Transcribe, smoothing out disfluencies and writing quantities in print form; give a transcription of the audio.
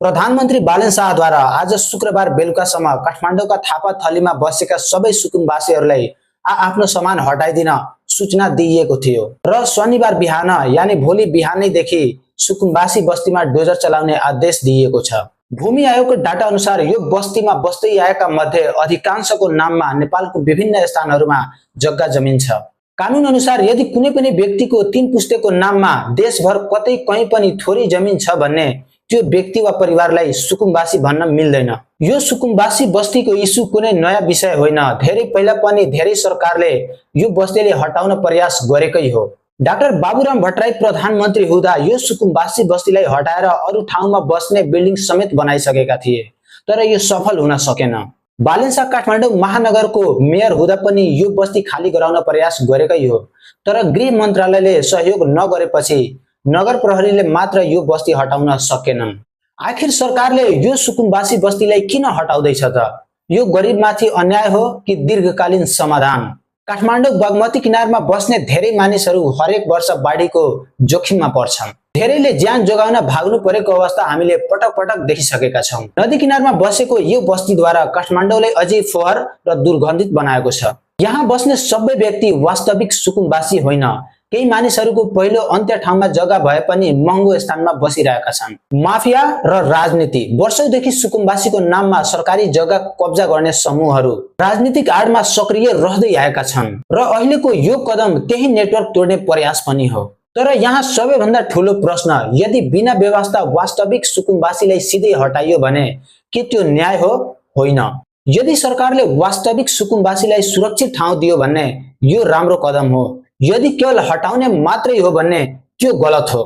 प्रधानमन्त्री बालन शाहद्वारा आज शुक्रबार बेलुकासम्म काठमाडौँका थापा थलीमा बसेका सबै सुकुम्बासीहरूलाई आफ्नो सामान हटाइदिन सूचना दिइएको थियो र शनिबार बिहान यानी भोलि बिहानैदेखि सुकुम्बासी बस्तीमा डोजर चलाउने आदेश दिइएको छ। भूमि आयोगको डाटा अनुसार यो बस्तीमा बस्दै आएका मध्ये अधिकांशको नाममा नेपालको विभिन्न स्थानहरूमा जग्गा जमिन छ। कानून अनुसार यदि कुनै पनि व्यक्तिको 3 पुस्तेको नाममा देशभर कतै कहीँ पनि थोरै जमिन छ भने त्यो व्यक्ति वा परिवारलाई सुकुम्बासी भन्न मिल्दैन। यो सुकुम्बासी बस्तीको इस्यु कुनै नयाँ विषय होइन। धेरै पहिला पनि धेरै सरकारले यो बस्तीले हटाउन प्रयास गरेकै हो। डाक्टर बाबुराम भट्टराई प्रधानमन्त्री हुँदा यो सुकुम्बासी बस्तीलाई हटाएर अरू ठाउँमा बस्ने बिल्डिङ समेत बनाइसकेका थिए, तर यो सफल हुन सकेन। बालन शाह काठमाडौँ महानगरको मेयर हुँदा पनि यो बस्ती खाली गराउन प्रयास गरेकै हो, तर गृह मन्त्रालयले सहयोग नगरेपछि नगर प्रहरीले मात्र यो बस्ती हटाउन सकेनन्। आखिर सरकारले यो सुकुम्बासी बस्तीलाई किन हटाउँदैछ त? यो गरिबमाथि अन्याय हो कि दीर्घकालीन समाधान? काठमाडौँ बागमती किनारमा बस्ने धेरै मानिसहरू हरेक वर्ष बाढीको जोखिममा पर्छन्। धेरैले ज्यान जोगाउन भाग्नु परेको अवस्था हामीले पटक पटक देखिसकेका छौँ। नदी किनारमा बसेको यो बस्तीद्वारा काठमाडौँलाई अझै फोहोर र दुर्गन्धित बनाएको छ। यहाँ बस्ने सबै व्यक्ति वास्तविक सुकुम्बासी होइन। केही मानिसहरूको पहिलो अन्त्य ठाउँमा जग्गा भए पनि महँगो स्थानमा बसिरहेका छन्। माफिया र राजनीति। वर्षौंदेखि सुकुम्बासीको नाममा सरकारी जग्गा कब्जा गर्ने समूहहरू राजनीतिक आडमा सक्रिय रहँदै आएका छन् र अहिलेको यो कदम त्यही नेटवर्क तोड्ने प्रयास पनि हो। तर यहाँ सबैभन्दा ठूलो प्रश्न, यदि बिना व्यवस्था वास्तविक सुकुम्बासीलाई सिधै हटाइयो भने के त्यो न्याय हो? होइन। यदि सरकारले वास्तविक सुकुम्बासीलाई सुरक्षित ठाउँ दियो भने यो राम्रो कदम हो। यदि केवल हटाउने मात्रै हो भने त्यो गलत हो।